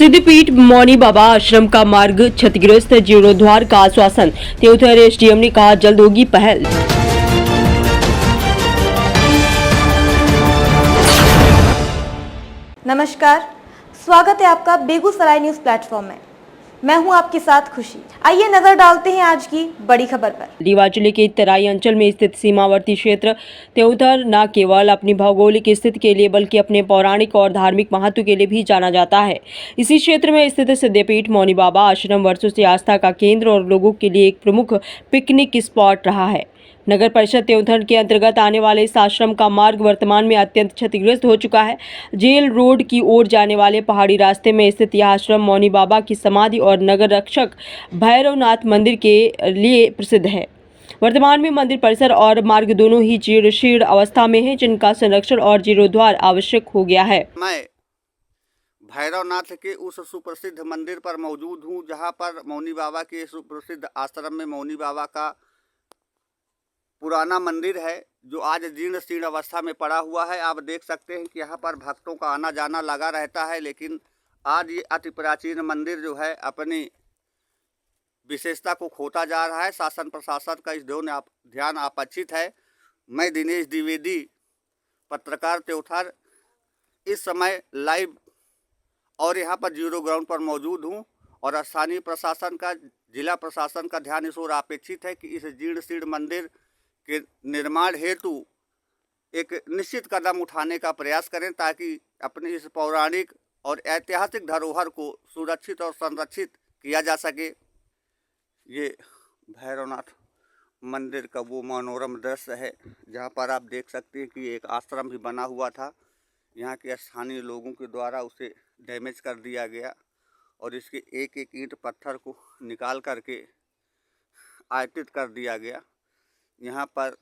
सिद्धपीठ मौनी बाबा आश्रम का मार्ग क्षतिग्रस्त, जीर्णोद्धार का आश्वासन। त्योथर एसडीएम ने कहा जल्द होगी पहल। नमस्कार, स्वागत है आपका बेगूसराय न्यूज प्लेटफॉर्म में। मैं हूं आपके साथ खुशी। आइए नजर डालते हैं आज की बड़ी खबर पर। रीवा जिले के तराई अंचल में स्थित सीमावर्ती क्षेत्र त्योथर न केवल अपनी भौगोलिक स्थिति के लिए बल्कि अपने पौराणिक और धार्मिक महत्व के लिए भी जाना जाता है। इसी क्षेत्र में स्थित सिद्धपीठ मौनी बाबा आश्रम वर्षों से आस्था का केंद्र और लोगों के लिए एक प्रमुख पिकनिक स्पॉट रहा है। नगर परिषद त्योथर के अंतर्गत आने वाले इस आश्रम का मार्ग वर्तमान में अत्यंत क्षतिग्रस्त हो चुका है। जेल रोड की ओर जाने वाले पहाड़ी रास्ते में स्थित यह आश्रम मौनी बाबा की समाधि और नगर रक्षक भैरवनाथ मंदिर के लिए प्रसिद्ध है। वर्तमान में मंदिर परिसर और मार्ग दोनों ही जीर्ण अवस्था में है, जिनका संरक्षण और जीर्णोद्धार आवश्यक हो गया है। मैं भैरवनाथ के उस सुप्रसिद्ध मंदिर पर मौजूद हूँ, जहाँ पर मौनी बाबा के सुप्रसिद्ध आश्रम में मौनी बाबा का पुराना मंदिर है, जो आज जीर्ण शीर्ण अवस्था में पड़ा हुआ है। आप देख सकते हैं कि यहाँ पर भक्तों का आना जाना लगा रहता है, लेकिन आज ये अति प्राचीन मंदिर जो है अपनी विशेषता को खोता जा रहा है। शासन प्रशासन का इस ध्यान अपेक्षित है। मैं दिनेश द्विवेदी, पत्रकार त्योथर, इस समय लाइव और यहाँ पर जीरो ग्राउंड पर मौजूद हूँ और स्थानीय प्रशासन का, जिला प्रशासन का ध्यान इस ओर अपेक्षित है कि इस जीर्ण शीर्ण मंदिर के निर्माण हेतु एक निश्चित कदम उठाने का प्रयास करें, ताकि अपनी इस पौराणिक और ऐतिहासिक धरोहर को सुरक्षित और संरक्षित किया जा सके। ये भैरवनाथ मंदिर का वो मनोरम दृश्य है, जहाँ पर आप देख सकते हैं कि एक आश्रम भी बना हुआ था। यहाँ के स्थानीय लोगों के द्वारा उसे डैमेज कर दिया गया और इसके एक एक ईंट पत्थर को निकाल करके आयतित कर दिया गया। यहाँ पर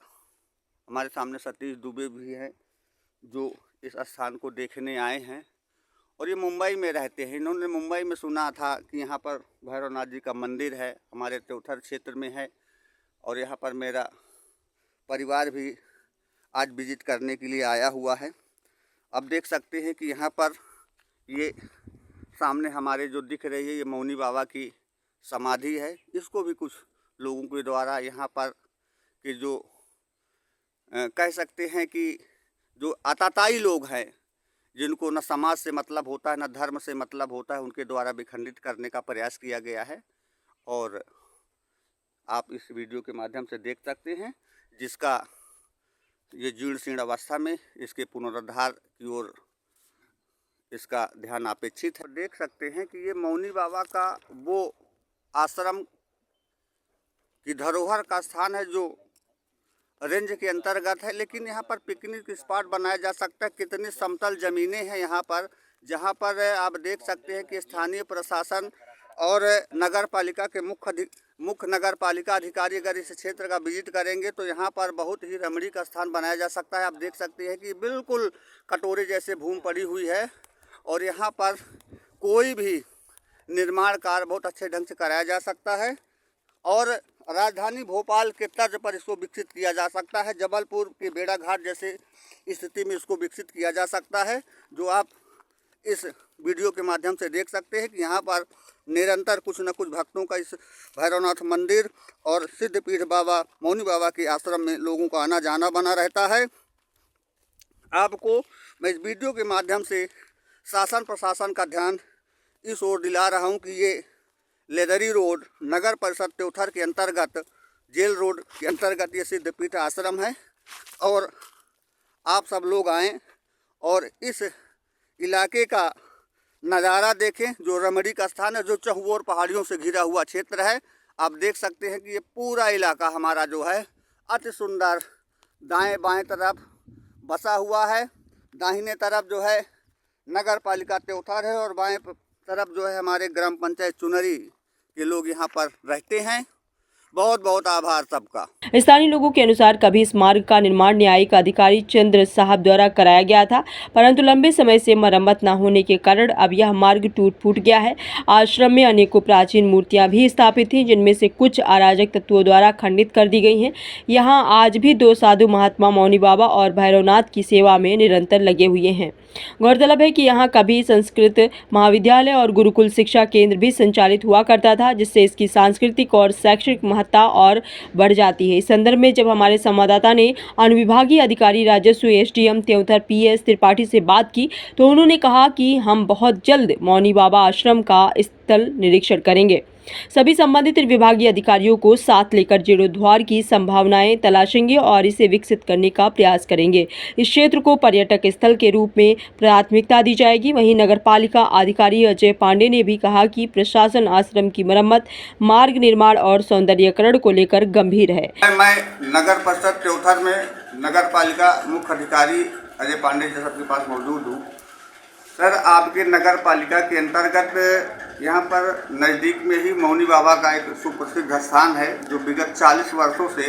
हमारे सामने सतीश दुबे भी हैं, जो इस स्थान को देखने आए हैं और ये मुंबई में रहते हैं। इन्होंने मुंबई में सुना था कि यहाँ पर भैरवनाथ जी का मंदिर है, हमारे त्योथर क्षेत्र में है, और यहाँ पर मेरा परिवार भी आज विजिट करने के लिए आया हुआ है। अब देख सकते हैं कि यहाँ पर ये सामने हमारे जो दिख रही है, ये मौनी बाबा की समाधि है। इसको भी कुछ लोगों के द्वारा यहाँ पर कि जो कह सकते हैं कि जो आताताई लोग हैं, जिनको न समाज से मतलब होता है न धर्म से मतलब होता है, उनके द्वारा विखंडित करने का प्रयास किया गया है। और आप इस वीडियो के माध्यम से देख सकते हैं, जिसका ये जीर्ण शीर्ण अवस्था में इसके पुनरुद्धार की ओर इसका ध्यान अपेक्षित है। देख सकते हैं कि ये मौनी बाबा का वो आश्रम की धरोहर का स्थान है, जो रेंज के अंतर्गत है, लेकिन यहाँ पर पिकनिक स्पॉट बनाया जा सकता है। कितनी समतल ज़मीनें हैं यहाँ पर, जहाँ पर आप देख सकते हैं कि स्थानीय प्रशासन और नगर पालिका के मुख्य नगर पालिका अधिकारी अगर इस क्षेत्र का विजिट करेंगे तो यहाँ पर बहुत ही रमणीक स्थान बनाया जा सकता है। आप देख सकते हैं कि बिल्कुल कटोरे जैसे भूमि पड़ी हुई है और यहाँ पर कोई भी निर्माण कार्य बहुत अच्छे ढंग से कराया जा सकता है और राजधानी भोपाल के तर्ज पर इसको विकसित किया जा सकता है। जबलपुर के बेड़ा घाट जैसे स्थिति में इसको विकसित किया जा सकता है, जो आप इस वीडियो के माध्यम से देख सकते हैं कि यहाँ पर निरंतर कुछ न कुछ भक्तों का इस भैरवनाथ मंदिर और सिद्धपीठ बाबा मौनी बाबा के आश्रम में लोगों का आना जाना बना रहता है। आपको मैं इस वीडियो के माध्यम से शासन प्रशासन का ध्यान इस ओर दिला रहा हूँ कि ये लेदरी रोड नगर परिषद त्योथर के अंतर्गत, जेल रोड के अंतर्गत ये सिद्धपीठ आश्रम है और आप सब लोग आएँ और इस इलाके का नज़ारा देखें, जो रमणीक स्थान है, जो चहुओर पहाड़ियों से घिरा हुआ क्षेत्र है। आप देख सकते हैं कि ये पूरा इलाका हमारा जो है अति सुंदर दाएं बाएं तरफ बसा हुआ है। दाहिने तरफ जो है नगर पालिका त्योथर है और बाएं तरफ जो है हमारे ग्राम पंचायत चुनरी के लोग यहाँ पर रहते हैं। बहुत बहुत आभार सबका। स्थानीय लोगों के अनुसार कभी इस मार्ग का निर्माण न्यायिक अधिकारी चंद्र साहब द्वारा कराया गया था, परंतु लंबे समय से मरम्मत न होने के कारण अब यह मार्ग टूट फूट गया है। आश्रम में अनेकों प्राचीन मूर्तियां भी स्थापित थीं, जिनमें से कुछ अराजक तत्वों द्वारा खंडित कर दी गई हैं। यहाँ आज भी 2 साधु महात्मा मौनी बाबा और भैरवनाथ की सेवा में निरंतर लगे हुए हैं। गौरतलब है कि यहाँ कभी संस्कृत महाविद्यालय और गुरुकुल शिक्षा केंद्र भी संचालित हुआ करता था, जिससे इसकी सांस्कृतिक और शैक्षणिक महत्ता और बढ़ जाती है। इस संदर्भ में जब हमारे संवाददाता ने अनुविभागीय अधिकारी राजस्व एसडीएम त्योंथर PS त्रिपाठी से बात की तो उन्होंने कहा कि हम बहुत जल्द मौनी बाबा आश्रम का स्थल निरीक्षण करेंगे। सभी संबंधित विभागीय अधिकारियों को साथ लेकर जीर्णोद्धार की संभावनाएं तलाशेंगे और इसे विकसित करने का प्रयास करेंगे। इस क्षेत्र को पर्यटक स्थल के रूप में प्राथमिकता दी जाएगी। वहीं नगरपालिका अधिकारी अजय पांडे ने भी कहा कि प्रशासन आश्रम की मरम्मत, मार्ग निर्माण और सौंदर्यीकरण को लेकर गंभीर है। मैं नगर परिषद त्योंथर में नगरपालिका मुख्य अधिकारी अजय पांडे जी सबके पास मौजूद हूँ। सर, आपके नगर पालिका के अंतर्गत यहाँ पर नज़दीक में ही मौनी बाबा का एक सुप्रसिद्ध स्थान है जो विगत 40 वर्षों से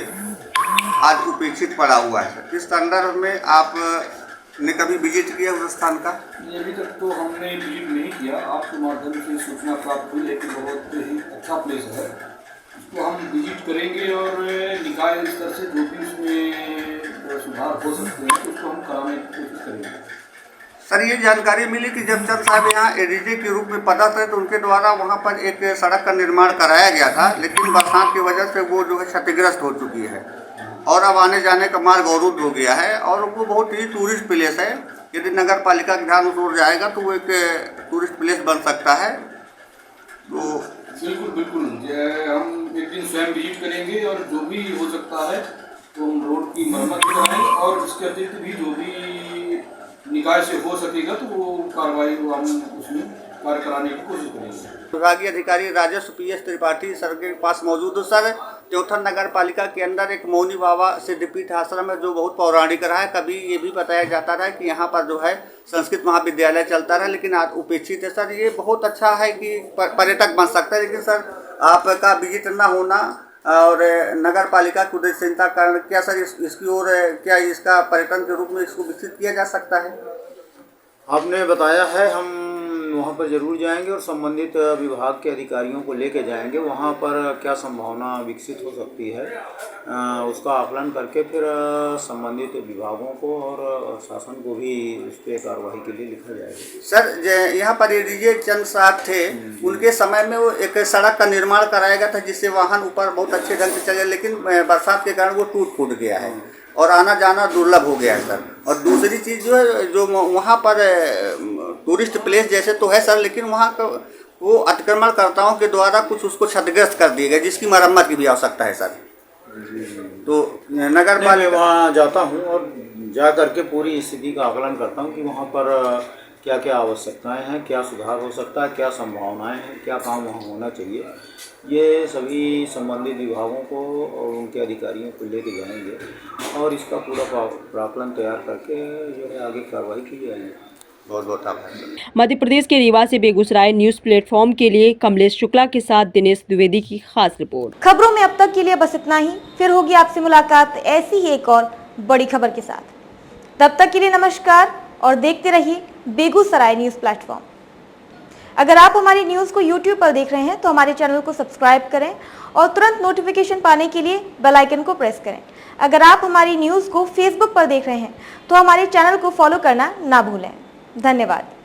आज उपेक्षित पड़ा हुआ है। इस संदर्भ में आपने कभी विजिट किया उस स्थान का? अभी तक तो हमने विजिट नहीं किया। आपके माध्यम से सूचना प्राप्त हुई है कि बहुत ही अच्छा प्लेस है, इसको हम विजिट करेंगे और निकाय स्तर से जो भी उसमें सुधार हो सकते हैं तो उसको हम कराने की कोशिश करेंगे। सर, ये जानकारी मिली कि जब चंद साहब यहाँ एडीजे के रूप में पदा थे तो उनके द्वारा वहाँ पर एक सड़क का निर्माण कराया गया था, लेकिन बरसात की वजह से वो जो है क्षतिग्रस्त हो चुकी है और अब आने जाने का मार्ग अवरुद्ध हो गया है और वो बहुत ही टूरिस्ट प्लेस है। यदि नगर पालिका का ध्यान उस ओर जाएगा तो वो एक टूरिस्ट प्लेस बन सकता है। तो बिल्कुल हम एक दिन स्वयं विजिट करेंगे और जो भी हो सकता है तो हम रोड की मरम्मत कराएं और इसके अतिरिक्त भी जो भी निकाय से हो सकेगा तो वो कार्रवाई हम उसमें कार्य कराने की कोशिश करेंगे। विभागीय अधिकारी राजस्व PS त्रिपाठी सर के पास मौजूद है। सर, त्योंथर नगर पालिका के अंदर एक मौनी बाबा सिद्धपीठ आश्रम है जो बहुत पौराणिक रहा है। कभी ये भी बताया जाता रहा कि यहाँ पर जो है संस्कृत महाविद्यालय चलता रहा, लेकिन आज उपेक्षित है। सर, ये बहुत अच्छा है कि पर्यटक बन सकता है, लेकिन सर आपका विजिट न होना और नगर पालिका की उदासीनता कारण क्या सर इसकी ओर क्या इसका पर्यटन के रूप में इसको विकसित किया जा सकता है? आपने बताया है, हम वहाँ पर ज़रूर जाएंगे और संबंधित विभाग के अधिकारियों को लेके जाएंगे। वहाँ पर क्या संभावना विकसित हो सकती है उसका आकलन करके फिर संबंधित विभागों को और शासन को भी उस पर कार्रवाई के लिए लिखा जाएगा। सर, यहाँ पर एडीजे चंद साहब थे, उनके समय में वो एक सड़क का निर्माण कराया गया था जिससे वाहन ऊपर बहुत अच्छे ढंग से चले, लेकिन बरसात के कारण वो टूट फूट गया है और आना जाना दुर्लभ हो गया है सर। और दूसरी चीज़ जो है जो वहाँ पर टूरिस्ट प्लेस जैसे तो है सर, लेकिन वहाँ का वो अतिक्रमणकर्ताओं के द्वारा कुछ उसको क्षतिग्रस्त कर दिए गए जिसकी मरम्मत की भी आवश्यकता है सर। तो नगर पालिका वहाँ जाता हूँ और जा करके पूरी स्थिति का आकलन करता हूँ कि वहाँ पर क्या क्या आवश्यकताएं हैं, क्या सुधार हो सकता है, क्या संभावनाएं हैं, क्या काम वहाँ होना चाहिए। ये सभी संबंधित विभागों को और उनके अधिकारियों को लेके जाएंगे और इसका पूरा प्राक्कलन तैयार करके जो है आगे कार्रवाई की जाएगी। बहुत बहुत आभार। मध्य प्रदेश के रीवा से बेगूसराय न्यूज़ प्लेटफॉर्म के लिए कमलेश शुक्ला के साथ दिनेश द्विवेदी की खास रिपोर्ट। खबरों में अब तक के लिए बस इतना ही। फिर होगी आपसे मुलाकात ऐसी ही एक और बड़ी खबर के साथ। तब तक के लिए नमस्कार और देखते रहिए बेगूसराय न्यूज़ प्लेटफॉर्म। अगर आप हमारी न्यूज़ को YouTube पर देख रहे हैं तो हमारे चैनल को सब्सक्राइब करें और तुरंत नोटिफिकेशन पाने के लिए बेल आइकन को प्रेस करें। अगर आप हमारी न्यूज़ को Facebook पर देख रहे हैं तो हमारे चैनल को फॉलो करना ना भूलें। धन्यवाद।